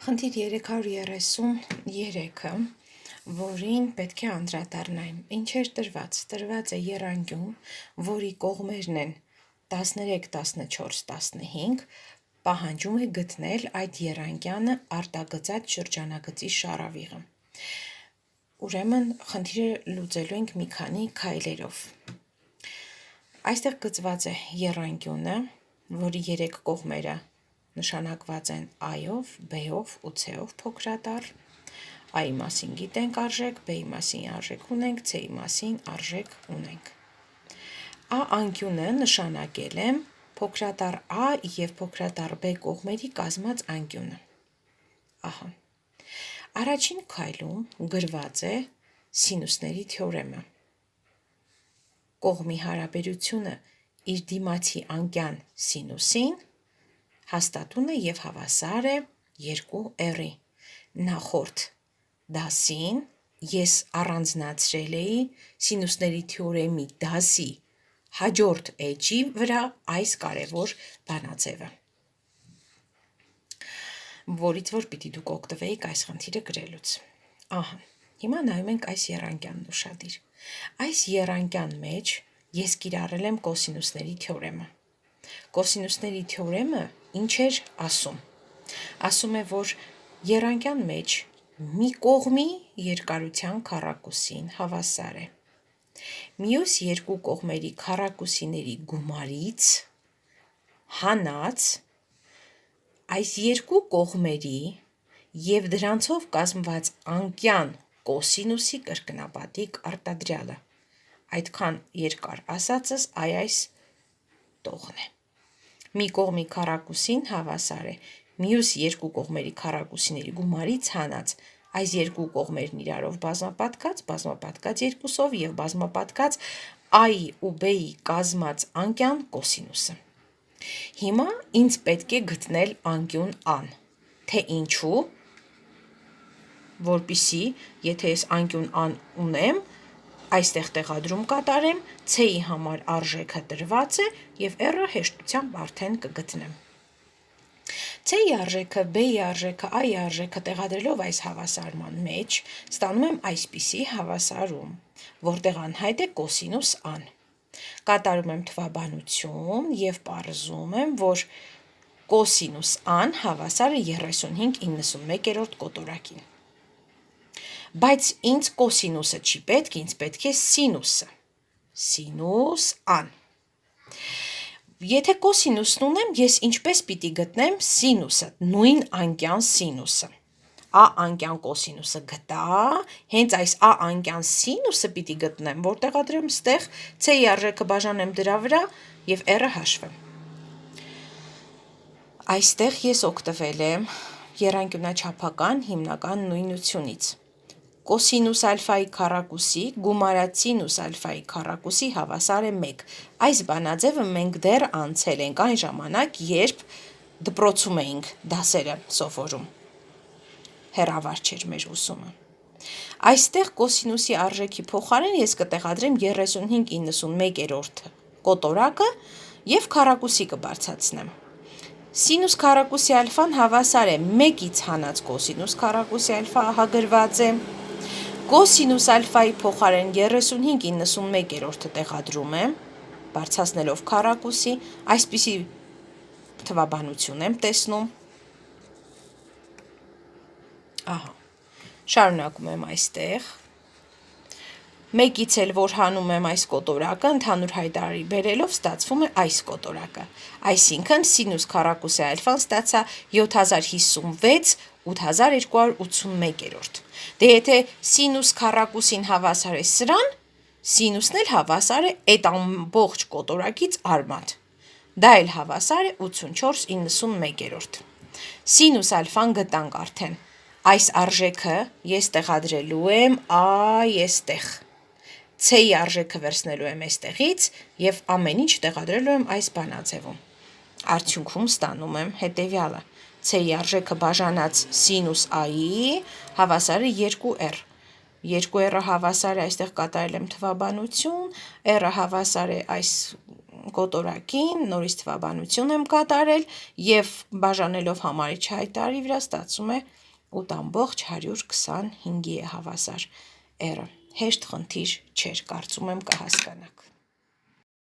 Խնդիր 333-ը, որին պետք է անդրադառնայինք, ինչեր տրված, տրված է եռանկյուն, որի կողմերն են 13, 14, 15, պահանջում է գտնել այդ եռանկյանը արտագծած շրջանագծի շարավիղը։ Ուրեմն խնդիրը լուծելու ենք մի քանի քայլերով։ Այստեղ գծված է եռանկյունը, որի 3 կողմերը նշանակված են A-ով, B-ով ու C-ով փոքրատառ, A-ի մասին գիտենք արժեք, B-ի մասին արժեք ունենք, C-ի մասին արժեք ունենք։ A անկյունը նշանակել եմ փոքրատառ A և փոքրատառ B կողմերի կազմած անկյունը։ Ահա։ Առաջին քայլում գրված է սինուսների թեորեմը։ Կողմի հարաբերությունը իր դիմացի անկյան սինուսին հաստատուն է և հավասար է 2r-ի։ Նախորդ դասին ես առանձնացրել էի սինուսների թեորեմի դասի հաջորդ էջի վրա այս կարևոր բանաձևը, որից որ պիտի դուք օգտվեիք այս խնդիրը գրելուց։ Ահա, հիմա նայում ենք այս եռանկյանն ուշադիր։ Այս եռանկյան մեջ ես կիրառել եմ կոսինուսների թեորեմը։ Կոսինուսների թեորեմը ինչ էր ասում։ Ասում է, որ եռանկյան մեջ մի կողմի երկարության քառակուսին հավասար է մյուս երկու կողմերի քառակուսիների գումարից հանած այս երկու կողմերի և դրանցով կազմված անկյան կոսինուսի կրկնապատիկ արտադրյալը։ Այդքան երկար ասածս այս տողն է։ Մի կողմի քառակուսին հավասար է մյուս երկու կողմերի քառակուսիների գումարից հանած այս երկու կողմերն իրարով բազմապատկած 2-ով և բազմապատկած A-ի ու B-ի կազմած անկյան կոսինուսը։ Հիմա ինձ պետք է գտնել անկյուն A-ն, թե ինչու, որպեսզի, եթե ես անկյուն A-ն ունեմ, այստեղ տեղադրում կատարեմ, C-ի համար արժեքը տրված է և R-ը հեշտությամբ արդեն կգտնեմ։ C-ի արժեքը, B-ի արժեքը, A-ի արժեքը տեղադրելով այս հավասարման մեջ, ստանում եմ այսպիսի հավասարում, որտեղ անհայտ է կոսինուս A-ն։ Կատարում եմ թվաբանություն և պարզում եմ, որ կոսինուս A-ն հավասար է 35/91 կոտորակին։ Բայց ինձ կոսինուսը չի պետք, ինձ պետք է սինուսը։ Սինուս A-ն։ Եթե կոսինուսն ունեմ, ես ինչպես պիտի գտնեմ սինուսը, նույն անկյան սինուսը։ A անկյան կոսինուսը գտա, հենց այս A անկյան սինուսը պիտի գտնեմ, որ տեղադրեմ ստեղ, C-ի արժեքը բաժանեմ դրա վրա և R-ը հաշվեմ։ Այստեղ ես օգտվել եմ եռանկյունաչափական հիմնական նույնությունից։ Կոսինուս ալֆայի քառակուսի գումարած սինուս ալֆայի քառակուսի հավասար է 1։ Այս բանաձևը մենք դեռ անցել ենք այն ժամանակ, երբ դպրոցում էինք դասերը սովորում։ Հեռավար չէր մեր ուսումը։ Այստեղ կոսինուսի արժեքի փոխարեն ես կտեղադրեմ 35/91 կոտորակը և քառակուսի կբարձրացնեմ։ Սինուս քառակուսի ալֆան հավասար է 1-ից հանած կոսինուս քառակուսի ալֆա, ահա գրված է։ Կոսինուս ալֆայի փոխարեն 35/91 տեղադրում եմ, բարձրացնելով քառակուսի, այսպիսի թվաբանություն եմ տեսնում։ Ահա, շարունակում եմ այստեղ։ 1-ից էլ որ հանում եմ այս կոտորակը, ընդհանուր հայտարարի բերելով ստացվում է այս կոտորակը։ Այսինքն սինուս քառակուսի ալֆան ստացա 7056 8281։ Դե եթե սինուս քառակուսին հավասար է սրան, սինուսն էլ հավասար է այդ ամբողջ կոտորակից արմատ։ Դա էլ հավասար է 84/91։ Սինուս ալֆան գտանք արդեն։ Այս արժեքը ես տեղադրելու եմ այստեղ։ C-ի արժեքը վերցնելու եմ այստեղից և ամեն ինչ տեղադրելու եմ այս բանաձևում։ Արդյունքում ստանում եմ հետևյալը. C-ի արժեքը բաժանած սինուս A-ի հավասար է 2r։ 2r-ը հավասար է, այստեղ կատարել եմ թվաբանություն, r-ը հավասար է այս կոտորակին, նորից թվաբանություն եմ կատարել և բաժանելով համարիչ հայտարարի վրա ստացվում է 8,125 է հավասար r-ը։ Հեշտ խնդիր չէր, կարծում եմ կհասկանաք։